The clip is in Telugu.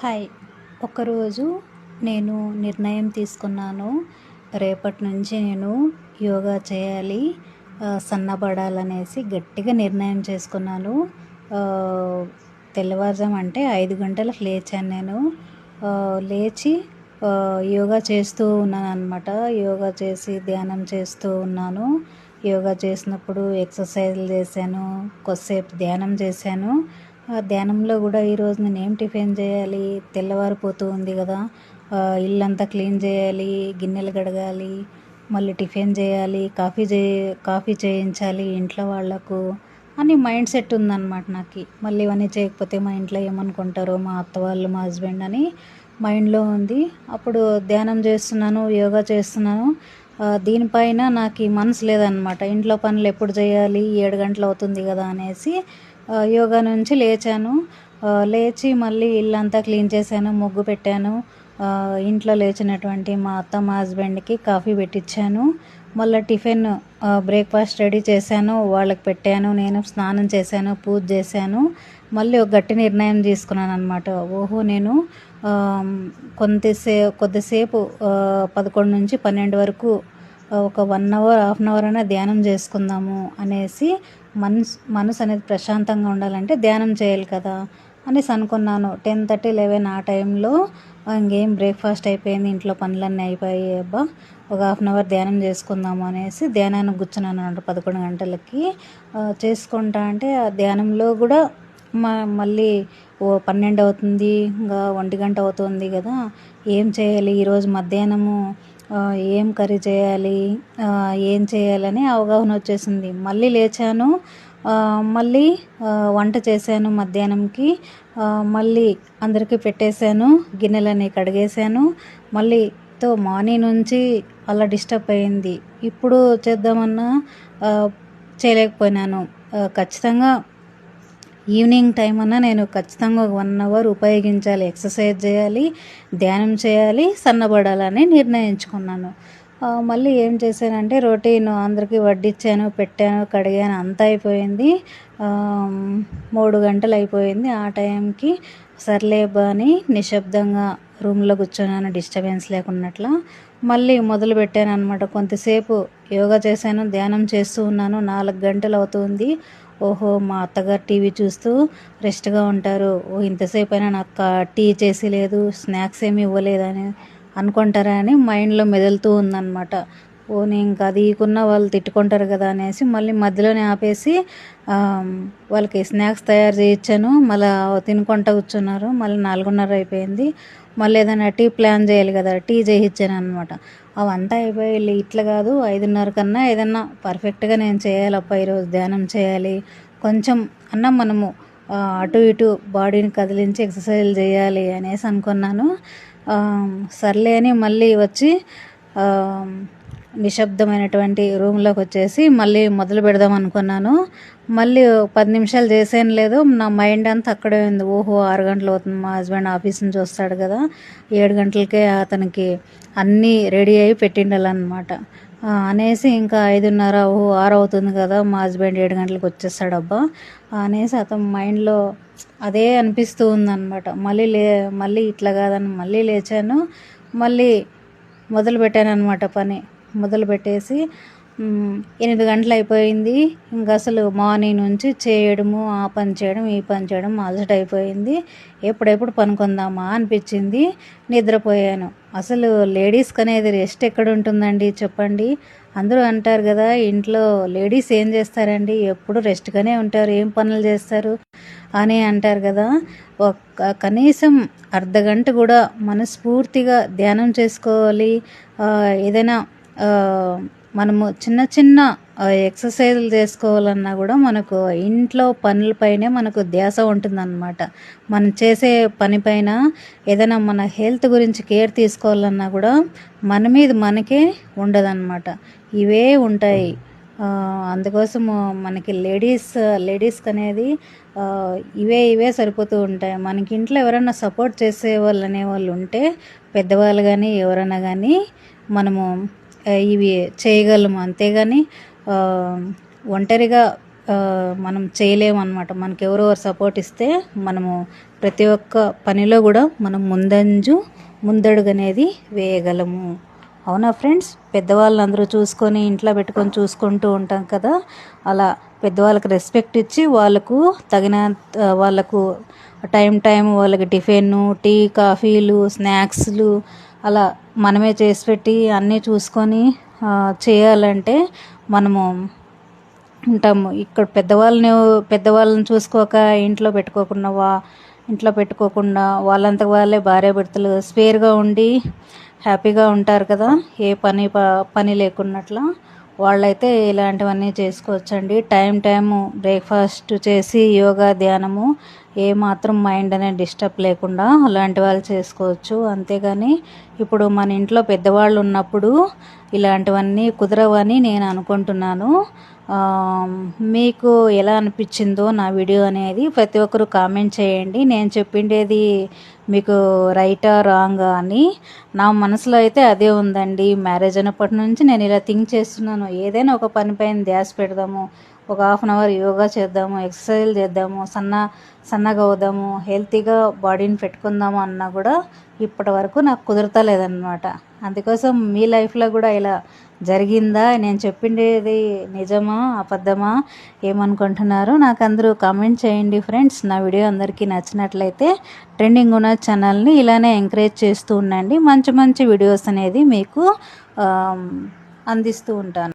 హాయ్. ఒకరోజు నేను నిర్ణయం తీసుకున్నాను. రేపటి నుంచి నేను యోగా చేయాలి, సన్నబడాలనేసి గట్టిగా నిర్ణయం చేసుకున్నాను. తెల్లవారుజాము అంటే 5 గంటలకు లేచాను నేను. లేచి యోగా చేస్తూ ఉన్నానన్నమాట. యోగా చేసి ధ్యానం చేస్తూ ఉన్నాను. యోగా చేసినప్పుడు ఎక్సర్సైజ్లు చేశాను, కొద్దిసేపు ధ్యానం చేశాను. ఆ ధ్యానంలో కూడా ఈరోజు నేను ఏం టిఫిన్ చేయాలి, తెల్లవారిపోతూ ఉంది కదా, ఇల్లంతా క్లీన్ చేయాలి, గిన్నెలు కడగాలి, మళ్ళీ టిఫిన్ చేయాలి, కాఫీ చేయించాలి ఇంట్లో వాళ్ళకు అని మైండ్ సెట్ ఉందన్నమాట నాకు. మళ్ళీ ఇవన్నీ చేయకపోతే మా ఇంట్లో ఏమనుకుంటారో, మా అత్త వాళ్ళు, మా హస్బెండ్ అని మైండ్లో ఉంది. అప్పుడు ధ్యానం చేస్తున్నాను, యోగా చేస్తున్నాను. దీనిపైన నాకు మనసు లేదనమాట. ఇంట్లో పనులు ఎప్పుడు చేయాలి, 7 గంటలు అవుతుంది కదా అనేసి యోగా నుంచి లేచాను. లేచి మళ్ళీ ఇల్లంతా క్లీన్ చేశాను, ముగ్గు పెట్టాను. ఇంట్లో లేచినటువంటి మా అత్త, మా హస్బెండ్కి కాఫీ పెట్టించాను. మళ్ళీ టిఫిన్ బ్రేక్ఫాస్ట్ రెడీ చేశాను, వాళ్ళకి పెట్టాను. నేను స్నానం చేశాను, పూజ చేశాను. మళ్ళీ ఒక గట్టి నిర్ణయం తీసుకున్నాను అనమాట. నేను కొద్దిసేపు 11 నుంచి 12 వరకు ఒక 1 అవర్, హాఫ్ అన్ అవర్ అయినా ధ్యానం చేసుకుందాము అనేసి, మనసు అనేది ప్రశాంతంగా ఉండాలంటే ధ్యానం చేయాలి కదా అనేసి అనుకున్నాను. 10:30, 11 ఆ టైంలో ఇంకేం బ్రేక్ఫాస్ట్ అయిపోయింది, ఇంట్లో పనులన్నీ అయిపోయాయి. ఒక హాఫ్ అన్ అవర్ ధ్యానం చేసుకుందాము అనేసి ధ్యానానికి కూర్చున్నాను అన్నమాట. 11 గంటలకి చేసుకుంటా అంటే ఆ ధ్యానంలో కూడా మళ్ళీ 12 అవుతుంది, ఇంకా 1 గంట అవుతుంది కదా, ఏం చేయాలి ఈరోజు మధ్యాహ్నము, ఏం కర్రీ చేయాలి, ఏం చేయాలని అవగాహన వచ్చేసింది. మళ్ళీ లేచాను, మళ్ళీ వంట చేశాను మధ్యాహ్నంకి. మళ్ళీ అందరికీ పెట్టేశాను, గిన్నెలన్నీ కడిగేశాను. మళ్ళీ మార్నింగ్ నుంచి అలా డిస్టర్బ్ అయింది. ఇప్పుడు చేద్దామన్నా చేయలేకపోయినాను. ఖచ్చితంగా ఈవినింగ్ టైం అన్నా నేను ఖచ్చితంగా ఒక 1 అవర్ ఉపయోగించాలి, ఎక్సర్సైజ్ చేయాలి, ధ్యానం చేయాలి, సన్నబడాలని నిర్ణయించుకున్నాను. మళ్ళీ ఏం చేశానంటే రొటీన్ అందరికీ వడ్డించాను, పెట్టాను, కడిగాను, అంతా అయిపోయింది. 3 గంటలు అయిపోయింది. ఆ టైంకి సర్లేబా అని నిశ్శబ్దంగా రూమ్లో కూర్చున్నాను, డిస్టర్బెన్స్ లేకున్నట్లా. మళ్ళీ మొదలు పెట్టాను అనమాట. కొంతసేపు యోగా చేశాను, ధ్యానం చేస్తూ ఉన్నాను. 4 గంటలు అవుతుంది. మా అత్తగారు టీవీ చూస్తూ రెస్ట్గా ఉంటారు, ఇంతసేపు అయినా నాకు టీ చేసి లేదు, స్నాక్స్ ఏమి ఇవ్వలేదని అనుకుంటారా అని మైండ్లో మెదులుతూ ఉందన్నమాట. నేను ఇంకా అది ఇకున్నా వాళ్ళు తిట్టుకుంటారు కదా అనేసి మళ్ళీ మధ్యలోనే ఆపేసి వాళ్ళకి స్నాక్స్ తయారు చేయించాను. మళ్ళీ తినుకుంటూ కూర్చున్నారు. మళ్ళీ 4:30 అయిపోయింది. మళ్ళీ ఏదైనా టీ ప్లాన్ చేయాలి కదా, టీ చేయించాను అనమాట. అవంతా అయిపోయి ఇట్లా కాదు, 5:30 కన్నా ఏదన్నా పర్ఫెక్ట్గా నేను చేయాలప్ప, ఈరోజు ధ్యానం చేయాలి, కొంచెం అన్నా మనము అటు ఇటు బాడీని కదిలించి ఎక్సర్సైజ్ చేయాలి అనేసి అనుకున్నాను. సర్లే అని మళ్ళీ వచ్చి నిశ్శబ్దమైనటువంటి రూమ్లోకి వచ్చేసి మళ్ళీ మొదలు పెడదాం అనుకున్నాను. మళ్ళీ 10 నిమిషాలు చేసేం లేదు, నా మైండ్ అంతా అక్కడే ఉంది. 6 గంటలు అవుతుంది, మా హస్బెండ్ ఆఫీస్ నుంచి వస్తాడు కదా, 7 గంటలకే అతనికి అన్నీ రెడీ అయ్యి పెట్టిండాలన్నమాట అనేసి, ఇంకా 5:30, 6 అవుతుంది కదా, మా హస్బెండ్ 7 గంటలకు వచ్చేస్తాడు అనేసి అతని మైండ్లో అదే అనిపిస్తూ ఉందన్నమాట. మళ్ళీ ఇట్లా కాదని మళ్ళీ లేచాను, మళ్ళీ మొదలు పెట్టాను అనమాట. పని మొదలు పెట్టేసి 8 గంటలు అయిపోయింది. ఇంకా అసలు మార్నింగ్ నుంచి చేయడము, ఆ పని చేయడం, ఈ పని చేయడం అలసట అయిపోయింది. ఎప్పుడెప్పుడు పనుకుందామా అనిపించింది. నిద్రపోయాను. అసలు లేడీస్కి అనేది రెస్ట్ ఎక్కడ ఉంటుందండి చెప్పండి. అందరూ అంటారు కదా, ఇంట్లో లేడీస్ ఏం చేస్తారండి, ఎప్పుడు రెస్ట్గానే ఉంటారు, ఏం పనులు చేస్తారు అని అంటారు కదా. కనీసం అర్ధగంట కూడా మనస్ఫూర్తిగా ధ్యానం చేసుకోవాలి. ఏదైనా మనము చిన్న చిన్న ఎక్సర్సైజులు చేసుకోవాలన్నా కూడా మనకు ఇంట్లో పనులపైనే మనకు ధ్యాస ఉంటుందన్నమాట. మనం చేసే పనిపైన ఏదైనా మన హెల్త్ గురించి కేర్ తీసుకోవాలన్నా కూడా మన మీద మనకే ఉండదన్నమాట, ఇవే ఉంటాయి. అందుకోసము మనకి లేడీస్కి అనేది ఇవే సరిపోతూ ఉంటాయి. మనకి ఇంట్లో ఎవరైనా సపోర్ట్ చేసే వాళ్ళు అనేవాళ్ళు ఉంటే, పెద్దవాళ్ళు కానీ ఎవరైనా కానీ, మనము ఇవి చేయగలము. అంతేగాని ఒంటరిగా మనం చేయలేమన్నమాట. మనకి ఎవరో సపోర్ట్ ఇస్తే మనము ప్రతి ఒక్క పనిలో కూడా మనం ముందడుగు అనేది వేయగలము. అవునా ఫ్రెండ్స్? పెద్దవాళ్ళందరూ చూసుకొని ఇంట్లో పెట్టుకొని చూసుకుంటూ ఉంటాం కదా, అలా పెద్దవాళ్ళకి రెస్పెక్ట్ ఇచ్చి వాళ్ళకు తగిన వాళ్ళకు టైం వాళ్ళకి టిఫిన్, టీ, కాఫీలు, స్నాక్స్లు అలా మనమే చేసి పెట్టి అన్నీ చూసుకొని చేయాలంటే మనము ఉంటాము. ఇక్కడ పెద్దవాళ్ళని చూసుకోక ఇంట్లో పెట్టుకోకుండా వాళ్ళంతకు వాళ్ళే భార్యాభర్తలు స్పేర్గా ఉండి హ్యాపీగా ఉంటారు కదా, ఏ పని లేకున్నట్లా. వాళ్ళైతే ఇలాంటివన్నీ చేసుకోవచ్చండి. టైము బ్రేక్ఫాస్ట్ చేసి యోగా, ధ్యానము ఏమాత్రం మైండ్ అనేది డిస్టర్బ్ లేకుండా అలాంటి వాళ్ళు చేసుకోవచ్చు. అంతేగాని ఇప్పుడు మన ఇంట్లో పెద్దవాళ్ళు ఉన్నప్పుడు ఇలాంటివన్నీ కుదరవని నేను అనుకుంటున్నాను. మీకు ఎలా అనిపించిందో నా వీడియో అనేది ప్రతి ఒక్కరు కామెంట్ చేయండి. నేను చెప్పిండేది మీకు రైటా రాంగా అని నా మనసులో అయితే అదే ఉందండి. మ్యారేజ్ అయినప్పటి నుంచి నేను ఇలా థింక్ చేస్తున్నాను. ఏదైనా ఒక పనిపైన ధ్యాస పెడదాము, ఒక 1/2 అవర్ యోగా చేద్దాము, ఎక్సర్సైజ్ చేద్దాము, సన్నగా అవుదాము, హెల్తీగా బాడీని పెట్టుకుందాము అన్నా కూడా ఇప్పటి వరకు నాకు కుదరతలేదన్నమాట. అందుకోసం మీ లైఫ్లో కూడా ఇలా జరిగిందా? నేను చెప్పిండేది నిజమా అబద్ధమా ఏమనుకుంటున్నారు? నాకు అందరూ కామెంట్ చేయండి ఫ్రెండ్స్. నా వీడియో అందరికీ నచ్చినట్లయితే ట్రెండింగ్ ఉన్న ఛానల్ని ఇలానే ఎంకరేజ్ చేస్తూ ఉండండి. మంచి మంచి వీడియోస్ అనేది మీకు అందిస్తూ ఉంటాను.